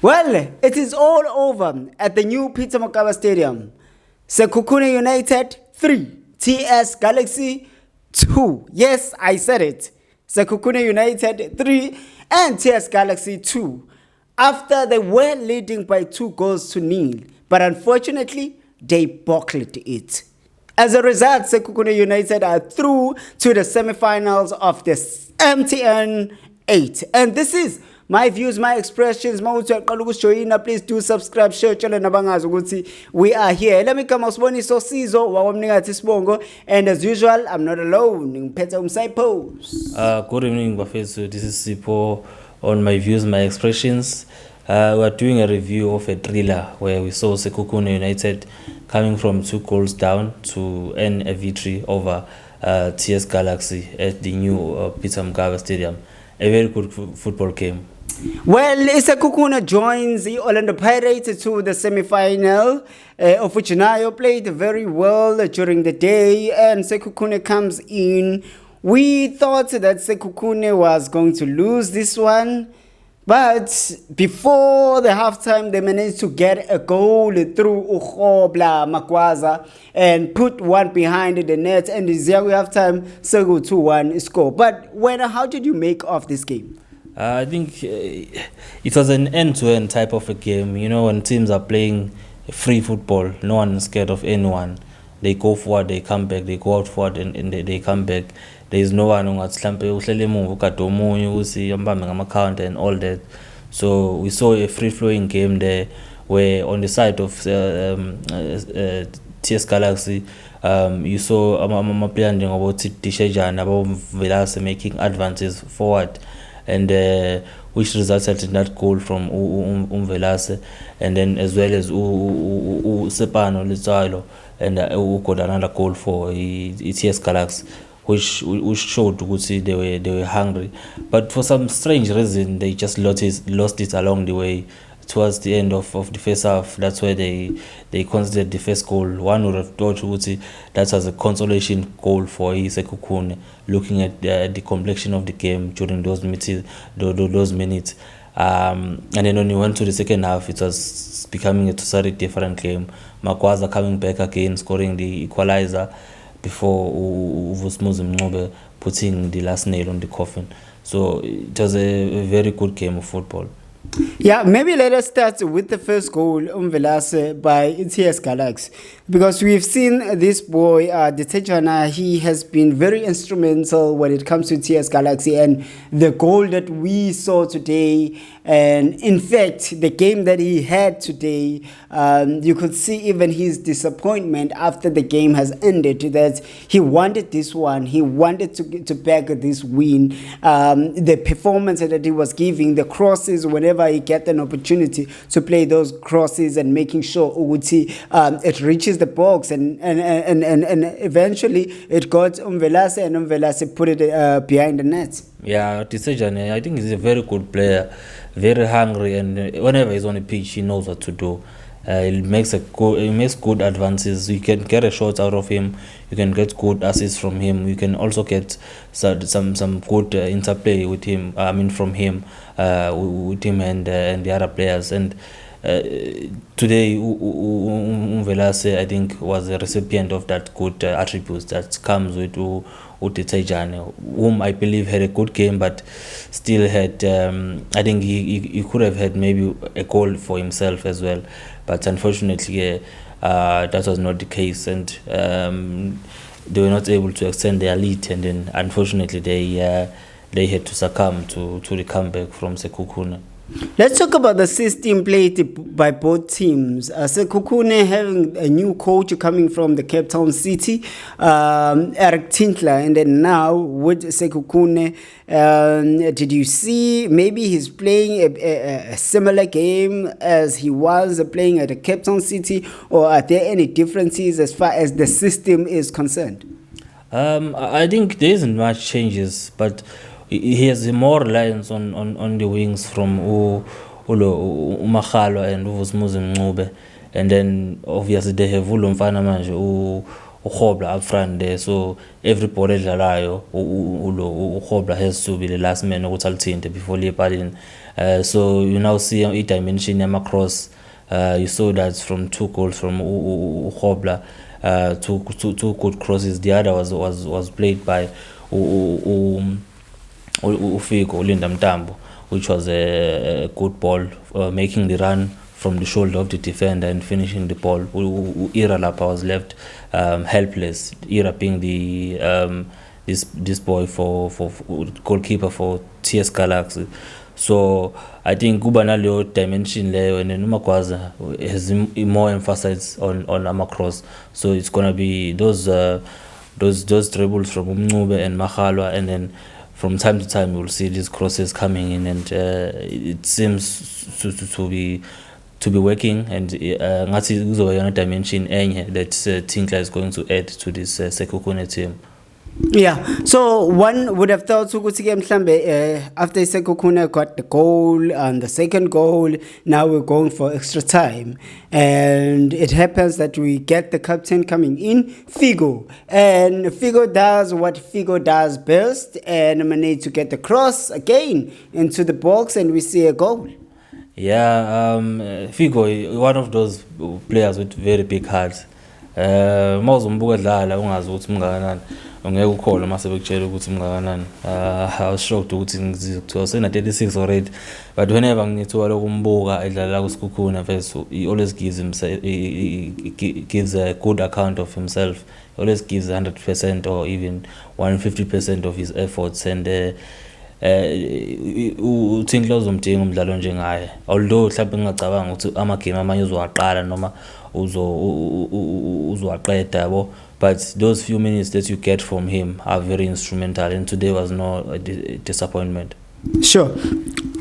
Well, it is all over at the new Peter Mokaba Stadium. Sekhukhune United 3, TS Galaxy 2. Yes, I said it. Sekhukhune United 3 and TS Galaxy 2. After they were leading by 2-0, but unfortunately, they buckled it. As a result, Sekhukhune United are through to the semi-finals of the MTN 8. And this is my views, my expressions. Please do subscribe, share, we are here. Let me come out Sibongo, and as usual, I'm not alone. Good evening, Bafesu. This is Sipo on my views, my expressions. We're doing a review of a thriller where we saw Sekhukhune United coming from 2 goals down to end a victory over TS Galaxy at the new Peter Mokaba Stadium. A very good football game. Well, Sekhukhune joins the Orlando Pirates to the semi-final, of which Nayo played very well during the day, and Sekhukhune comes in. We thought that Sekhukhune was going to lose this one, but before the halftime, they managed to get a goal through Ukhobla Makwaza and put one behind the net, and the halftime, Sekhu 2-1 score. But how did you make of this game? I think it was an end-to-end type of a game. You know, when teams are playing free football, no one is scared of anyone. They go forward, they come back, they go out forward, and they come back. There is no one who has counter and all that. So we saw a free-flowing game there, where on the side of TS Galaxy, you saw Amapian about Tishaja and about Velas making advances forward, and which resulted in that goal from Velase, and then as well as Sepano Lizalo, and got another goal for TS Galaxy, which showed they were hungry, but for some strange reason they just lost it along the way. Towards the end of the first half, that's where they considered the first goal. One would have thought that was a consolation goal for Sekhukhune, looking at the complexion of the game during those minutes. And then when we went to the second half, it was becoming a totally different game. Makwaza coming back again, scoring the equalizer before Uvusmuzi Mncube putting the last nail on the coffin. So it was a very good game of football. Yeah, maybe let us start with the first goal, Velase, by TS Galaxy, because we've seen this boy, Detejana. He has been very instrumental when it comes to TS Galaxy and the goal that we saw today. And in fact, the game that he had today, you could see even his disappointment after the game has ended, that he wanted this one. He wanted to back this win. The performance that he was giving, the crosses, whenever he get an opportunity to play those crosses and making sure it reaches the box, and eventually it got Velase, and Velase put it behind the net. Yeah, Tisejane, I think he's a very good player, very hungry, and whenever he's on the pitch, he knows what to do. He makes good advances. You can get a shot out of him. You can get good assists from him. You can also get some good interplay with him. From him, with him and the other players. And today, Velase, I think, was a recipient of that good attributes that comes with Utitejane, whom I believe had a good game, but still had, I think he could have had maybe a goal for himself as well. But unfortunately, that was not the case, and they were not able to extend their lead, and then unfortunately they had to succumb to the comeback from Sekhukhune. Let's talk about the system played by both teams. Sekhukhune having a new coach coming from the Cape Town City, Eric Tintler, and then now with Sekhukhune, did you see maybe he's playing a similar game as he was playing at the Cape Town City, or are there any differences as far as the system is concerned? I think there isn't much changes, but he has more reliance on the wings from Umakhalo and Uvusmuzi Mncube, and then obviously they have Ulumfana manje ukhobla up front there, so every ball edlalayo ukhobla has to be the last man ukuthi alithinte before lepalini. So you now see i-dimension yama-cross. You saw that from 2 goals from ukhobla, two good crosses. The other was played by Ufiko Linda Mtambo, which was a good ball, making the run from the shoulder of the defender and finishing the ball. Ira Lapa was left helpless. Ira being the this boy for goalkeeper for TS Galaxy. So I think kuba naleyo dimension leyo, and uMagwaza has more emphasis on ama-cross. So it's gonna be those dribbles from Umncube and Makhalwa, and then from time to time you'll see these crosses coming in, and it seems to be working, and ngathi kuzoba yona dimension enye that Tinkler is going to add to this Sekhukhune team. Yeah, so one would have thought ukuthi mhlambe after Sekhukhune got the goal and the second goal, now we're going for extra time, and it happens that we get the captain coming in, Figo, and Figo does what Figo does best and managed to get the cross again into the box, and we see a goal. Yeah, Figo, one of those players with very big hearts. Mawuzombuka dlala ungazi ukuthi mngakanani, ungeke ukholwe mase bekutshela ukuthi mngakanani. I was shocked ukuthi ngizithiwa sena 36 already, but whenever ngithiwa lokumbuka edlala ku Sekhukhune first, he always gives a good account of himself. He always gives 100% or even 150% of his efforts, and uThinkler uzomdinga umdlalo njengaye, although mhlawumbe ngingacabanga ukuthi ama-game amanye uzowaqala noma uzowaqeda yabo, but those few minutes that you get from him are very instrumental, and today was no disappointment. Sure.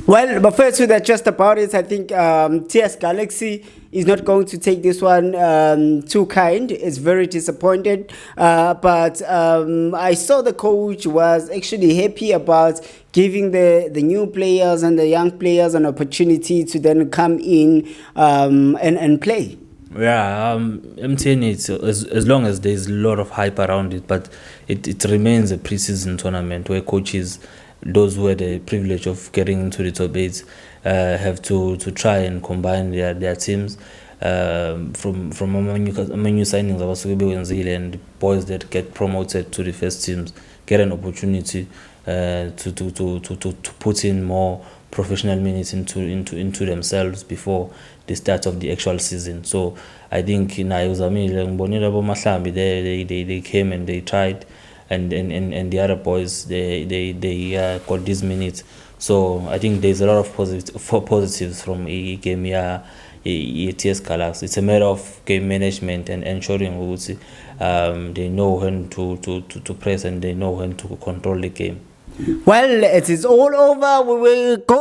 Well, but first, with that, just about it, I think TS Galaxy is not going to take this one too kind. It's very disappointed. But I saw the coach was actually happy about giving the new players and the young players an opportunity to then come in and play. Yeah, MTN, it's as long as there's a lot of hype around it, but it remains a preseason tournament where coaches, those who had the privilege of getting into the top 8, have to try and combine their teams from new signings and boys that get promoted to the first teams get an opportunity to put in more professional minutes into themselves before the start of the actual season. So I think they came and they tried, and the other boys they got these minutes. So I think there's a lot of positives from a game here. TS Galaxy. It's a matter of game management and ensuring they know when to press, and they know when to control the game. Well, it is all over.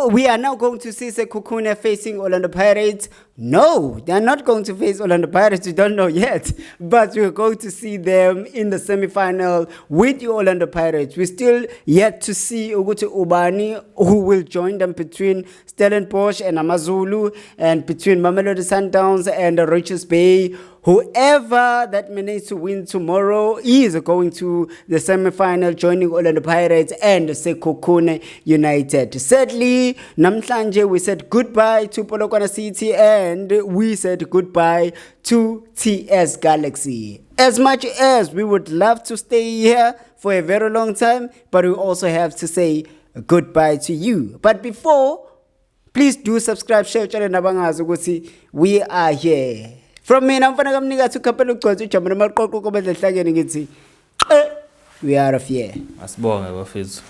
We are now going to see Sekhukhune facing Orlando Pirates. No, they are not going to face Orlando Pirates. We don't know yet. But we're going to see them in the semi-final with the Orlando Pirates. We're still yet to see Uguti Ubani, who will join them between Stellenbosch and Amazulu, and between Mamelodi Sundowns and Richards Bay. Whoever that manages to win tomorrow is going to the semi-final, joining Orlando Pirates and Sekhukhune United. Sadly, namhlanje we said goodbye to Polokwane City, and we said goodbye to TS Galaxy. As much as we would love to stay here for a very long time, but we also have to say goodbye to you. But before, please do subscribe, share, channel nabangazi ukuthi we are here. From me, I'm going to couple of questions. We are of here. Asibonge bafethu.